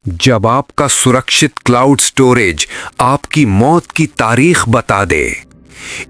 जब आपका सुरक्षित क्लाउड स्टोरेज आपकी मौत की तारीख बता दे।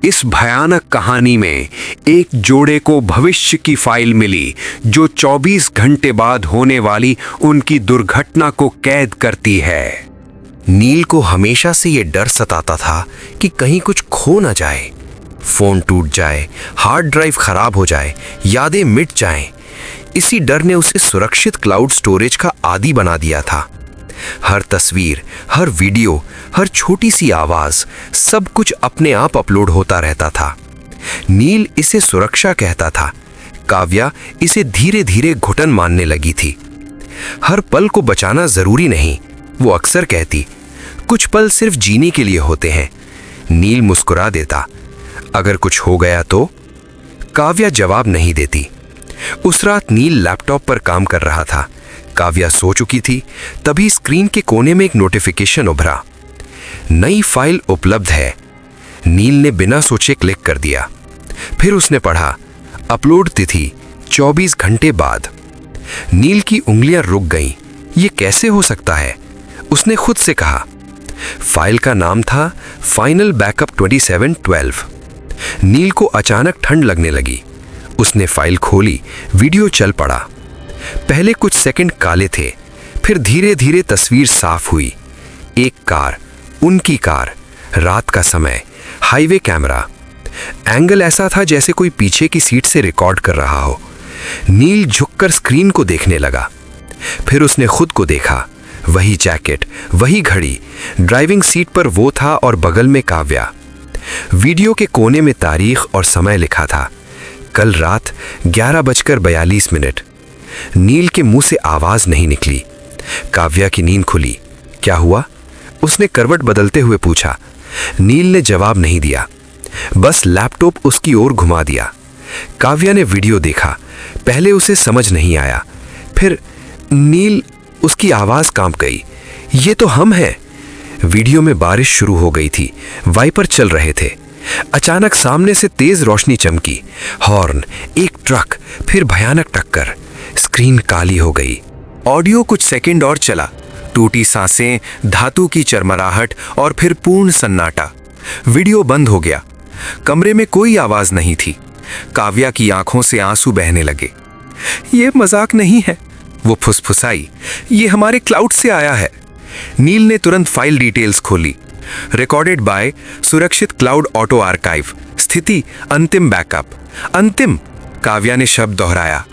इस भयानक कहानी में एक जोड़े को भविष्य की फाइल मिली जो 24 घंटे बाद होने वाली उनकी दुर्घटना को कैद करती है। नील को हमेशा से ये डर सताता था कि कहीं कुछ खो न जाए, फोन टूट जाए, हार्ड ड्राइव खराब हो जाए, यादें मिट जाएं। इसी डर ने उसे सुरक्षित क्लाउड स्टोरेज का आदी बना दिया था। हर तस्वीर, हर वीडियो, हर छोटी सी आवाज, सब कुछ अपने आप अपलोड होता रहता था। नील इसे सुरक्षा कहता था, काव्या इसे धीरे धीरे घुटन मानने लगी थी। हर पल को बचाना जरूरी नहीं, वो अक्सर कहती, कुछ पल सिर्फ जीने के लिए होते हैं। नील मुस्कुरा देता, अगर कुछ हो गया तो? काव्या जवाब नहीं देती। उस रात नील लैपटॉप पर काम कर रहा था। काव्या सो चुकी थी। तभी स्क्रीन के कोने में एक नोटिफिकेशन उभरा, नई फाइल उपलब्ध है। नील ने बिना सोचे क्लिक कर दिया। फिर उसने पढ़ा, अपलोड तिथि 24 घंटे बाद। नील की उंगलियां रुक गईं। ये कैसे हो सकता है? उसने खुद से कहा। फाइल का नाम था फाइनल बैकअप 2712। नील को अचानक ठंड लगने लगी। उसने फाइल खोली, वीडियो चल पड़ा। पहले कुछ सेकंड काले थे, फिर धीरे धीरे तस्वीर साफ हुई। एक कार, उनकी कार, रात का समय, हाईवे कैमरा। एंगल ऐसा था जैसे कोई पीछे की सीट से रिकॉर्ड कर रहा हो। नील झुककर स्क्रीन को देखने लगा। फिर उसने खुद को देखा। वही जैकेट, वही घड़ी, ड्राइविंग सीट पर वो था और बगल में काव्या। वीडियो के कोने में तारीख और समय लिखा था, कल रात 11:42। नील के मुंह से आवाज नहीं निकली। काव्या की नींद खुली। क्या हुआ? उसने करवट बदलते हुए पूछा। नील ने जवाब नहीं दिया, बस लैपटॉप उसकी ओर घुमा दिया। काव्या ने वीडियो देखा। पहले उसे समझ नहीं आया, फिर नील, उसकी आवाज कांप गई। ये तो हम हैं। वीडियो में बारिश शुरू हो गई थी, वाइपर चल रहे थे। अचानक सामने से तेज रोशनी चमकी, हॉर्न, एक ट्रक, फिर भयानक टक्कर। स्क्रीन काली हो गई। ऑडियो कुछ सेकंड और चला, टूटी सांसें, धातु की चरमराहट और फिर पूर्ण सन्नाटा। वीडियो बंद हो गया। कमरे में कोई आवाज नहीं थी। काव्या की आंखों से आंसू बहने लगे। ये मजाक नहीं है, वो फुसफुसाई, ये हमारे क्लाउड से आया है। नील ने तुरंत फाइल डिटेल्स खोली। रिकॉर्डेड बाय सुरक्षित क्लाउड ऑटो आर्काइव, स्थिति अंतिम बैकअप। अंतिम, काव्या ने शब्द दोहराया।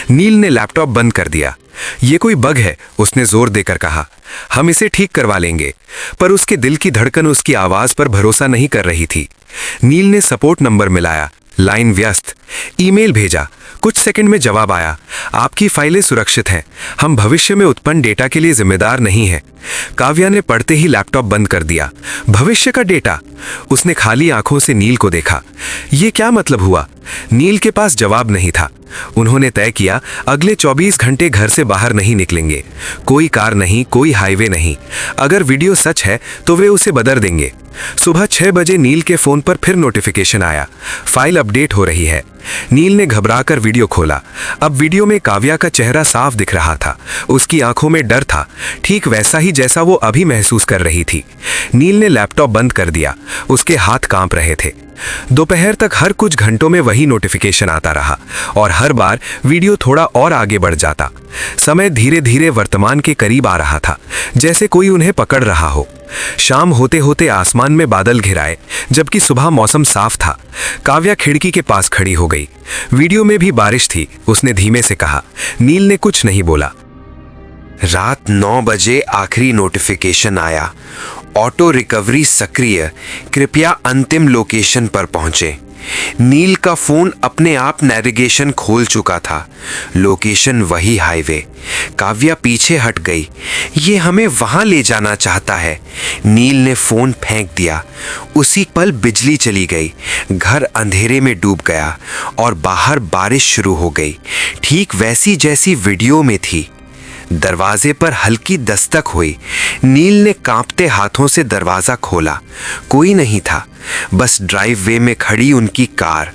नील ने लैपटॉप बंद कर दिया। ये कोई बग है, उसने जोर देकर कहा। हम इसे ठीक करवा लेंगे। पर उसके दिल की धड़कन उसकी आवाज पर भरोसा नहीं कर रही थी। नील ने सपोर्ट नंबर मिलाया, लाइन व्यस्त। ईमेल भेजा। कुछ सेकंड में जवाब आया, आपकी फाइलें सुरक्षित हैं, हम भविष्य में उत्पन्न डेटा के लिए जिम्मेदार नहीं हैं। काव्या ने पढ़ते ही लैपटॉप बंद कर दिया। भविष्य का डेटा? उसने खाली आंखों से नील को देखा। ये क्या मतलब हुआ? नील के पास जवाब नहीं था। उन्होंने तय किया, अगले 24 घंटे घर से बाहर नहीं निकलेंगे। कोई कार नहीं, कोई हाईवे नहीं। अगर वीडियो सच है तो वे उसे बदल देंगे। सुबह 6 बजे नील के फोन पर फिर नोटिफिकेशन आया, फाइल अपडेट हो रही है। नील ने घबराकर वीडियो खोला। अब वीडियो में काव्या का चेहरा साफ दिख रहा था। उसकी आंखों में डर था, ठीक वैसा ही जैसा वो अभी महसूस कर रही थी। नील ने लैपटॉप बंद कर दिया। उसके हाथ कांप रहे थे। दोपहर तक हर कुछ घंटों में वही नोटिफिकेशन आता रहा और हर बार वीडियो थोड़ा और आगे बढ़ जाता। समय धीरे धीरे वर्तमान के करीब आ रहा था, जैसे कोई उन्हें पकड़ रहा हो। शाम होते होते आसमान में बादल घिराए, जबकि सुबह मौसम साफ था। काव्या खिड़की के पास खड़ी हो गई। वीडियो में भी बारिश थी। उसने धीमे से कहा। नील ने कुछ नहीं बोला। रात 9 बजे आखिरी नोटिफिकेशन आया, ऑटो रिकवरी सक्रिय, कृपया अंतिम लोकेशन पर पहुंचे। नील का फोन अपने आप नेविगेशन खोल चुका था। लोकेशन वही हाईवे। काव्या पीछे हट गई। ये हमें वहां ले जाना चाहता है। नील ने फोन फेंक दिया। उसी पल बिजली चली गई। घर अंधेरे में डूब गया और बाहर बारिश शुरू हो गई, ठीक वैसी जैसी वीडियो में थी। दरवाजे पर हल्की दस्तक हुई। नील ने कांपते हाथों से दरवाजा खोला। कोई नहीं था, बस ड्राइववे में खड़ी उनकी कार।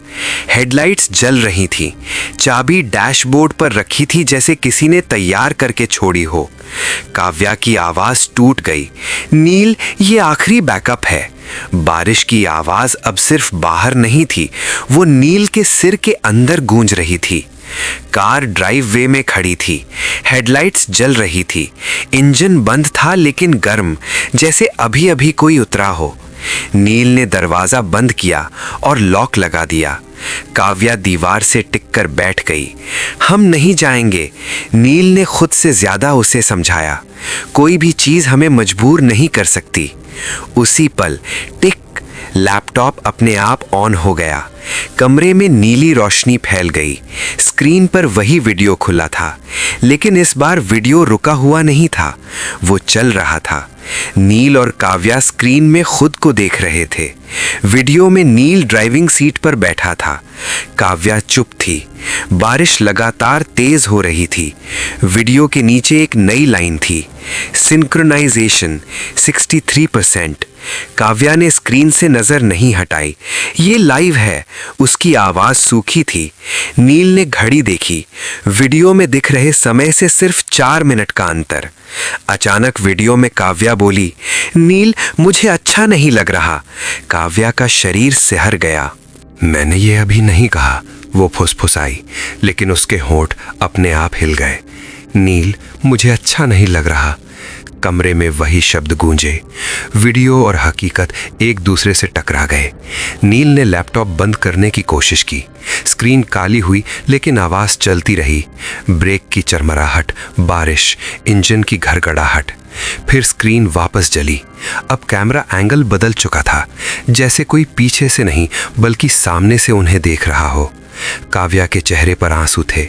हेडलाइट्स जल रही थी। चाबी डैशबोर्ड पर रखी थी जैसे किसी ने तैयार करके छोड़ी हो। काव्या की आवाज टूट गई। नील, ये आखिरी बैकअप है। बारिश की आवाज अब सिर्फ बाहर नहीं थी, वो नील के सिर के अंदर गूंज रही थी। कार ड्राइववे में खड़ी थी। हेडलाइट्स जल रही थी। इंजन बंद था लेकिन गर्म, जैसे अभी अभी कोई उतरा हो। नील ने दरवाजा बंद किया और लॉक लगा दिया। काव्या दीवार से टिककर बैठ गई। हम नहीं जाएंगे, नील ने खुद से ज्यादा उसे समझाया। कोई भी चीज हमें मजबूर नहीं कर सकती। उसी पल टिक, लैपटॉप अपने आप ऑन हो गया। कमरे में नीली रोशनी फैल गई। स्क्रीन पर वही वीडियो खुला था, लेकिन इस बार वीडियो रुका हुआ नहीं था, वो चल रहा था। नील और काव्या स्क्रीन में खुद को देख रहे थे। वीडियो में नील ड्राइविंग सीट पर बैठा था। काव्या चुप थी। बारिश लगातार तेज हो रही थी। वीडियो के नीचे एक नई लाइन थी, सिंक्रोनाइजेशन 63%। काव्या ने स्क्रीन से नजर नहीं हटाई। ये लाइव है। उसकी आवाज सूखी थी। नील ने घड़ी देखी। वीडियो में दिख रहे समय से सिर्फ 4 मिनट का अंतर। अचानक वीडियो में काव्या बोली, नील, मुझे अच्छा नहीं लग रहा। काव्या का शरीर सिहर गया। मैंने ये अभी नहीं कहा, वो फुसफुसाई, लेकिन उसके होंठ अपने आप हिल गए। नील, मुझे अच्छा नहीं लग रहा। कमरे में वही शब्द गूंजे। वीडियो और हकीकत एक दूसरे से टकरा गए। नील ने लैपटॉप बंद करने की कोशिश की। स्क्रीन काली हुई लेकिन आवाज चलती रही। ब्रेक की चरमराहट, बारिश, इंजन की घड़घड़ाहट। फिर स्क्रीन वापस जली। अब कैमरा एंगल बदल चुका था, जैसे कोई पीछे से नहीं बल्कि सामने से उन्हें देख रहा हो। काव्या के चेहरे पर आंसू थे।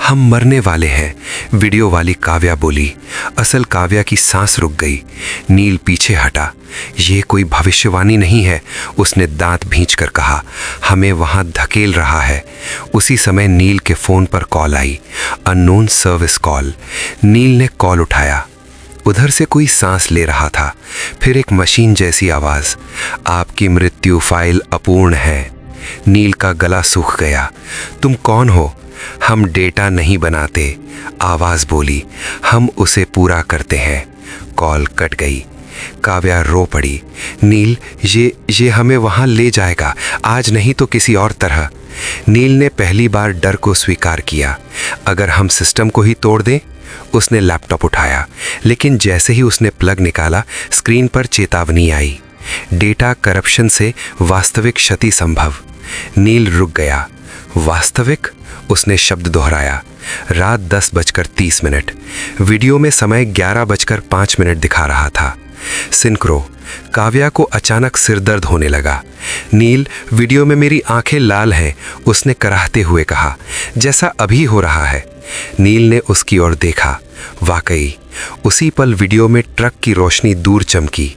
हम मरने वाले हैं, वीडियो वाली काव्या बोली। असल काव्या की सांस रुक गई। नील पीछे हटा। ये कोई भविष्यवाणी नहीं है, उसने दांत भींचकर कहा। हमें वहां धकेल रहा है। उसी समय नील के फोन पर कॉल आई, अननोन सर्विस कॉल। नील ने कॉल उठाया। उधर से कोई सांस ले रहा था। फिर एक मशीन जैसी आवाज, आपकी मृत्यु फाइल अपूर्ण है। नील का गला सूख गया। तुम कौन हो? हम डेटा नहीं बनाते, आवाज बोली। हम उसे पूरा करते हैं। कॉल कट गई। काव्या रो पड़ी। नील, ये हमें वहां ले जाएगा, आज नहीं तो किसी और तरह। नील ने पहली बार डर को स्वीकार किया। अगर हम सिस्टम को ही तोड़ दें? उसने लैपटॉप उठाया, लेकिन जैसे ही उसने प्लग निकाला, स्क्रीन पर चेतावनी आई, डेटा करप्शन से वास्तविक क्षति संभव। नील रुक गया। वास्तविक? उसने शब्द दोहराया। रात 10:30। वीडियो में समय 11:05 दिखा रहा था। सिंक्रो। काव्या को अचानक सिरदर्द होने लगा। नील, वीडियो में मेरी आंखें लाल हैं, उसने कराहते हुए कहा, जैसा अभी हो रहा है। नील ने उसकी ओर देखा। वाकई उसी पल वीडियो में ट्रक की रोशनी दूर चमकी।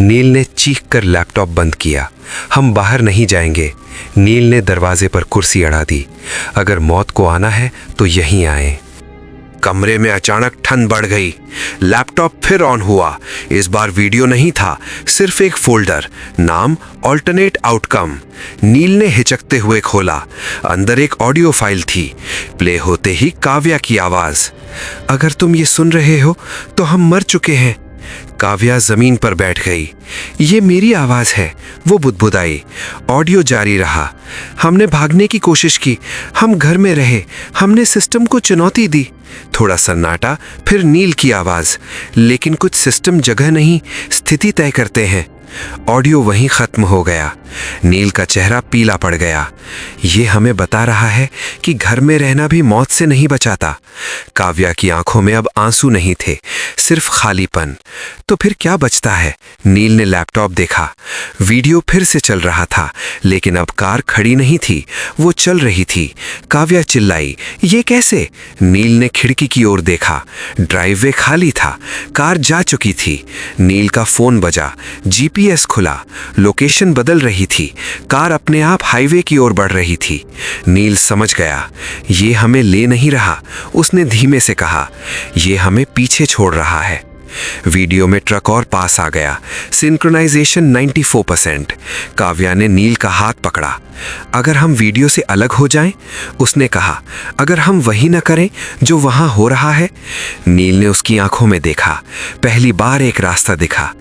नील ने चीखकर लैपटॉप बंद किया। हम बाहर नहीं जाएंगे। नील ने दरवाजे पर कुर्सी अड़ा दी। अगर मौत को आना है तो यहीं आए। कमरे में अचानक ठंड बढ़ गई। लैपटॉप फिर ऑन हुआ। इस बार वीडियो नहीं था, सिर्फ एक फोल्डर, नाम ऑल्टरनेट आउटकम। नील ने हिचकते हुए खोला। अंदर एक ऑडियो फाइल थी। प्ले होते ही काव्या की आवाज, अगर तुम ये सुन रहे हो तो हम मर चुके हैं। काव्या जमीन पर बैठ गई। ये मेरी आवाज है, वो बुदबुदाई। ऑडियो जारी रहा। हमने भागने की कोशिश की, हम घर में रहे, हमने सिस्टम को चुनौती दी। थोड़ा सन्नाटा, फिर नील की आवाज, लेकिन कुछ सिस्टम जगह नहीं, स्थिति तय करते हैं। ऑडियो वहीं खत्म हो गया। नील का चेहरा पीला पड़ गया। ये हमें बता रहा है कि घर में रहना भी मौत से नहीं बचाता। काव्या की आंखों में अब आंसू नहीं थे, सिर्फ खालीपन। तो फिर क्या बचता है? नील ने लैपटॉप देखा। वीडियो फिर से चल रहा था, लेकिन अब कार खड़ी नहीं थी, वो चल रही थी। काव्या चिल्लाई, ये कैसे? नील ने खिड़की की ओर देखा। ड्राइववे खाली था, कार जा चुकी थी। नील का फोन बजा। जीप जीपीएस खुला, लोकेशन बदल रही थी, कार अपने आप हाईवे की ओर बढ़ रही थी। नील समझ गया, ये हमें ले नहीं रहा। उसने धीमे से कहा, ये हमें पीछे छोड़ रहा है। वीडियो में ट्रक और पास आ गया। सिंक्रोनाइजेशन 94%। काव्या ने नील का हाथ पकड़ा। अगर हम वीडियो से अलग हो जाएं, उसने कहा, अगर हम वही न करें जो वहां हो रहा है। नील ने उसकी आंखों में देखा। पहली बार एक रास्ता दिखा।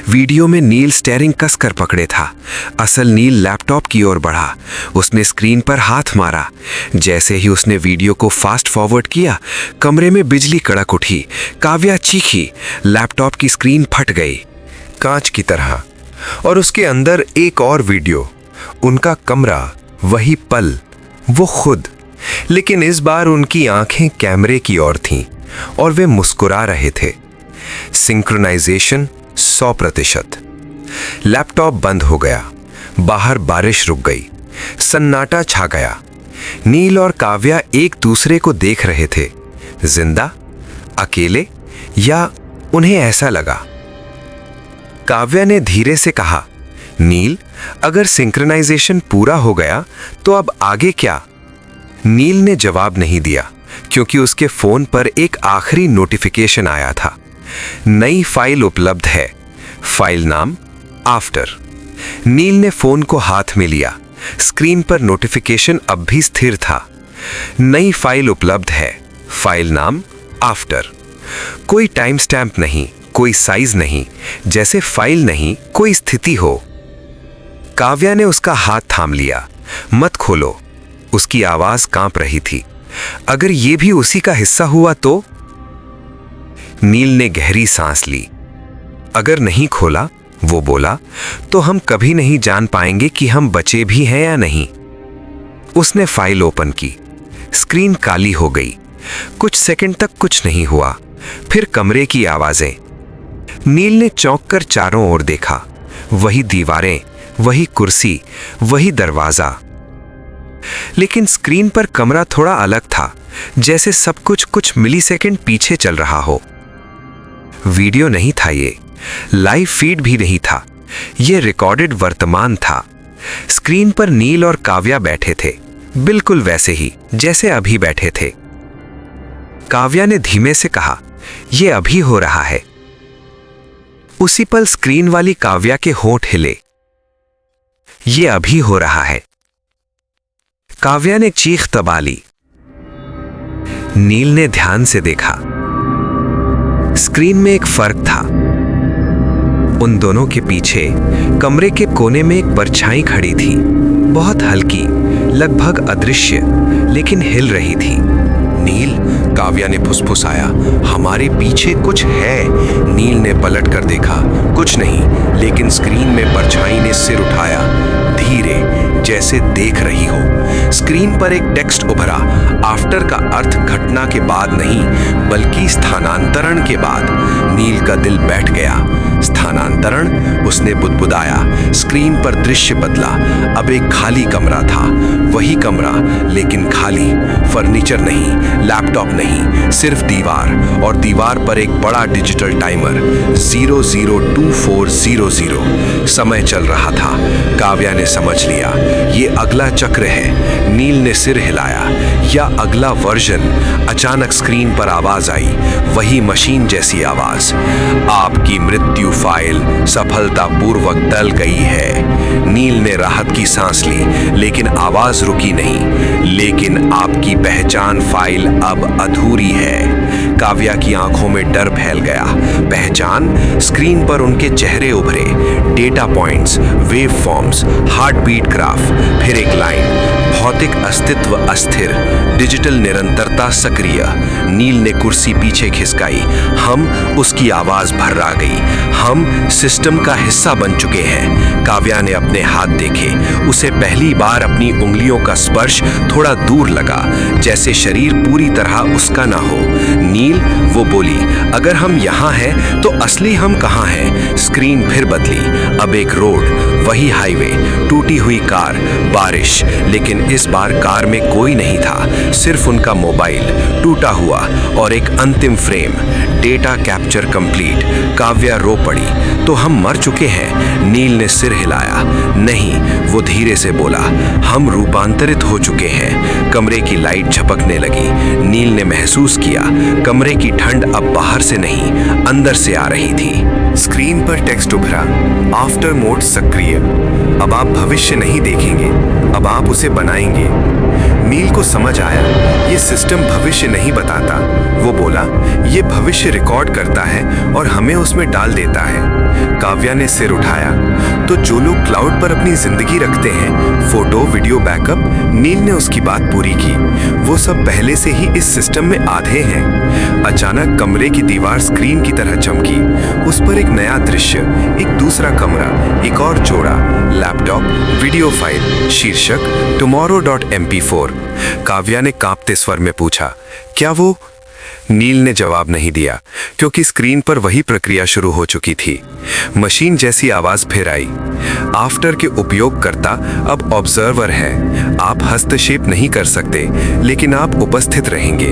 वीडियो में नील स्टीयरिंग कसकर पकड़े था। असल नील लैपटॉप की ओर बढ़ा। उसने स्क्रीन पर हाथ मारा। जैसे ही उसने वीडियो को फास्ट फॉरवर्ड किया, कमरे में बिजली कड़क उठी। काव्या चीखी। लैपटॉप की स्क्रीन फट गई, कांच की तरह, और उसके अंदर एक और वीडियो। उनका कमरा, वही पल, वो खुद। लेकिन इस बार उनकी आंखें कैमरे की ओर थीं और वे मुस्कुरा रहे थे। सिंक्रोनाइजेशन 100%। लैपटॉप बंद हो गया। बाहर बारिश रुक गई। सन्नाटा छा गया। नील और काव्या एक दूसरे को देख रहे थे। जिंदा, अकेले, या उन्हें ऐसा लगा। काव्या ने धीरे से कहा, नील, अगर सिंक्रोनाइजेशन पूरा हो गया तो अब आगे क्या? नील ने जवाब नहीं दिया, क्योंकि उसके फोन पर एक आखिरी नोटिफिकेशन आया था। नई फाइल उपलब्ध है। फाइल नाम आफ्टर। नील ने फोन को हाथ में लिया। स्क्रीन पर नोटिफिकेशन अब भी स्थिर था। नई फाइल उपलब्ध है। फाइल नाम आफ्टर। कोई टाइम स्टैम्प नहीं, कोई साइज नहीं, जैसे फाइल नहीं, कोई स्थिति हो। काव्या ने उसका हाथ थाम लिया। मत खोलो। उसकी आवाज कांप रही थी। अगर ये भी उसी का हिस्सा हुआ तो? नील ने गहरी सांस ली। अगर नहीं खोला, वो बोला, तो हम कभी नहीं जान पाएंगे कि हम बचे भी हैं या नहीं। उसने फाइल ओपन की। स्क्रीन काली हो गई। कुछ सेकंड तक कुछ नहीं हुआ। फिर कमरे की आवाजें। नील ने चौंक कर चारों ओर देखा। वही दीवारें, वही कुर्सी, वही दरवाजा। लेकिन स्क्रीन पर कमरा थोड़ा अलग था, जैसे सब कुछ मिलीसेकंड पीछे चल रहा हो। वीडियो नहीं था ये, लाइव फीड भी नहीं था, ये रिकॉर्डेड वर्तमान था। स्क्रीन पर नील और काव्या बैठे थे, बिल्कुल वैसे ही जैसे अभी बैठे थे। काव्या ने धीमे से कहा, ये अभी हो रहा है। उसी पल स्क्रीन वाली काव्या के होंठ हिले। ये अभी हो रहा है। काव्या ने चीख दबा ली। नील ने ध्यान से देखा। स्क्रीन में एक फर्क था। उन दोनों के पीछे कमरे के कोने में एक परछाई खड़ी थी, बहुत हल्की, लगभग अदृश्य, लेकिन हिल रही थी। नील, काव्या ने फुसफुसाया, हमारे पीछे कुछ है। नील ने पलट कर देखा, कुछ नहीं, लेकिन स्क्रीन में परछाई ने सिर उठाया, धीरे, जैसे देख रही हो। स्क्रीन पर एक टेक्स्ट उभरा। आफ्टर का अर्थ घटना के बाद नहीं, बल्कि स्थानांतरण के बाद। नील का दिल बैठ गया। स्थानांतरण, उसने बुदबुदाया। स्क्रीन पर दृश्य बदला। अब एक खाली कमरा था, वही कमरा, लेकिन खाली। फर्नीचर नहीं, लैपटॉप नहीं, सिर्फ दीवार, और दीवार पर एक बड़ा डिजिटल टाइमर 002400। समय चल रहा था। काव्या ने समझ लिया, ये अगला चक्र है। नील ने सिर हिलाया, या अगला वर्जन। अचानक स्क्रीन पर आवाज आई, वही मशीन जैसी आवाज, आपकी मृत्यु फाइल सफलतापूर्वक डल गई है। नील ने राहत की सांस ली, लेकिन आवाज रुकी नहीं। लेकिन आपकी पहचान फाइल अब अधूरी है। काव्या की आंखों में डर फैल गया। पहचान? स्क्रीन पर उनके चेहरे उभरे, data points, waveforms, heartbeat graph, फिर एक लाइन, भौतिक अस्तित्व अस्थिर, डिजिटल निरंतरता सक्रिय। नील ने कुर्सी पीछे खिसकाई। हम, उसकी आवाज भर्रा गई, हम सिस्टम का हिस्सा बन चुके हैं। काव्या ने अपने हाथ देखे। उसे पहली बार अपनी उंगलियों का स्पर्श थोड़ा दूर लगा, जैसे शरीर पूरी तरह उसका ना हो। नील, वो बोली, अगर हम यहाँ हैं तो असली हम कहाँ हैं? स्क्रीन फिर बदली। अब एक रोड, वही हाईवे, टूटी हुई कार, बारिश, लेकिन इस बार कार में कोई नहीं था, सिर्फ उनका मोबाइल टूटा हुआ और एक अंतिम frame. Data capture complete. Kavya रो पड़ी। तो हम मर चुके हैं? नील ने सिर हिलाया। नहीं, वो धीरे से बोला, हम रूपांतरित हो चुके हैं। कमरे की लाइट झपकने लगी। नील ने महसूस किया कमरे की ठंड अब बाहर से नहीं, अंदर से आ रही थी। स्क्रीन पर टेक्स्ट उभरा, आफ्टर मोड सक्रिय। अब आप भविष्य नहीं देखेंगे, अब आप उसे बनाएंगे। नील को समझ आया, ये सिस्टम भविष्य नहीं बताता। वो बोला, ये भविष्य रिकॉर्ड करता है और हमें उसमें डाल देता है। काव्या ने सिर उठाया। तो जो लोग क्लाउड पर अपनी जिंदगी रखते हैं, फोटो वीडियो बैकअप, नील ने उसकी बात पूरी की। वो सब पहले से ही इस सिस्टम में आधे हैं। अचानक कमरे की दीवार स्क्रीन की तरह चमकी। उस पर एक नया दृश्य, एक दूसरा कमरा, एक और जोड़ा, लैपटॉप, वीडियो फाइल, शीर्षक tomorrow.mp4। काव्या ने कांपते स्वर में पूछा, क्या वो? नील ने जवाब नहीं दिया, क्योंकि स्क्रीन पर वही प्रक्रिया शुरू हो चुकी थी। मशीन जैसी आवाज फिर आई। आफ्टर के उपयोगकर्ता अब ऑब्जर्वर है। आप हस्तक्षेप नहीं कर सकते, लेकिन आप उपस्थित रहेंगे।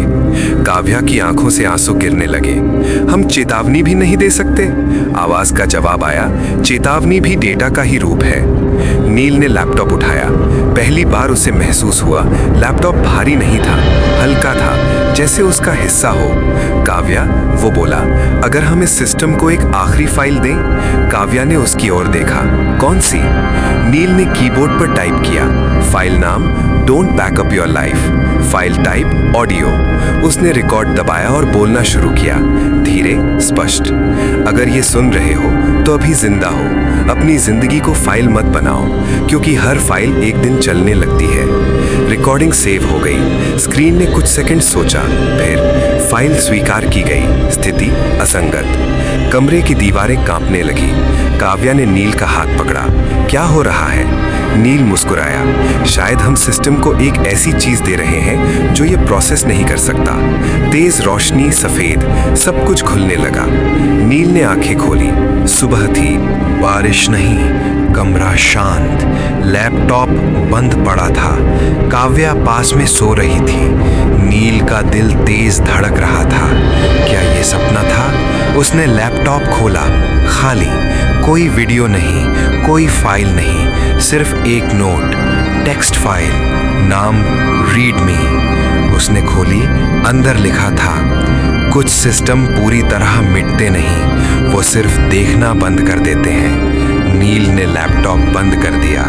काव्या की आंखों से आंसू गिरने लगे। हम चेतावनी भी नहीं दे सकते? आवाज का जवाब आया, चेतावनी भी डेटा का ही रूप है। नील ने लैपटॉप उठाया। पहली बार उसे महसूस हुआ लैपटॉप भारी नहीं था, हल्का था, जैसे उसका हिस्सा हो। काव्या, वो बोला, अगर हम इस सिस्टम को एक आखिरी फाइल दें? काव्या ने उसकी ओर देखा। कौन सी? नील ने कीबोर्ड पर टाइप किया। फाइल नाम don't backup your life, file type audio. उसने रिकॉर्ड दबाया और बोलना शुरू किया, धीरे, स्पष्ट। अगर ये सुन रहे हो तो अभी जिंदा हो। अपनी जिंदगी को फाइल मत बनाओ, क्योंकि हर फाइल एक दिन चलने लगती है। रिकॉर्डिंग सेव हो गई। स्क्रीन ने कुछ सेकंड सोचा, फिर फाइल स्वीकार की गई। स्थिति असंगत। कमरे की दीवारें कांपने लगी। काव्या ने नील का हाथ पकड़ा। क्या हो रहा है? नील मुस्कुराया। शायद हम सिस्टम को एक ऐसी चीज दे रहे हैं जो ये प्रोसेस नहीं कर सकता। तेज रोशनी, सफेद, सब कुछ खुलने लगा। नील ने आंखें खोली। सुबह थी, बारिश नहीं, कमरा शांत, लैपटॉप बंद पड़ा था। काव्या पास में सो रही थी। नील का दिल तेज धड़क रहा था। क्या ये सपना था? उसने लैपटॉप खोला, खाली, कोई वीडियो नहीं, कोई फाइल नहीं, सिर्फ एक नोट, टेक्स्ट फाइल, नाम रीड मी। उसने खोली, अंदर लिखा था, कुछ सिस्टम पूरी तरह मिटते नहीं, वो सिर्फ देखना बंद कर देते हैं। नील ने लैपटॉप बंद कर दिया।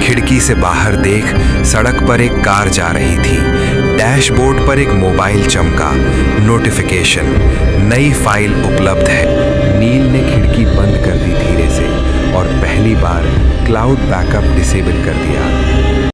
खिड़की से बाहर देख, सड़क पर एक कार जा रही थी। डैशबोर्ड पर एक मोबाइल चमका, नोटिफिकेशन, नई फाइल उपलब्ध है। नील ने खिड़की बंद कर दी धीरे से और पहली बार क्लाउड बैकअप डिसेबल कर दिया।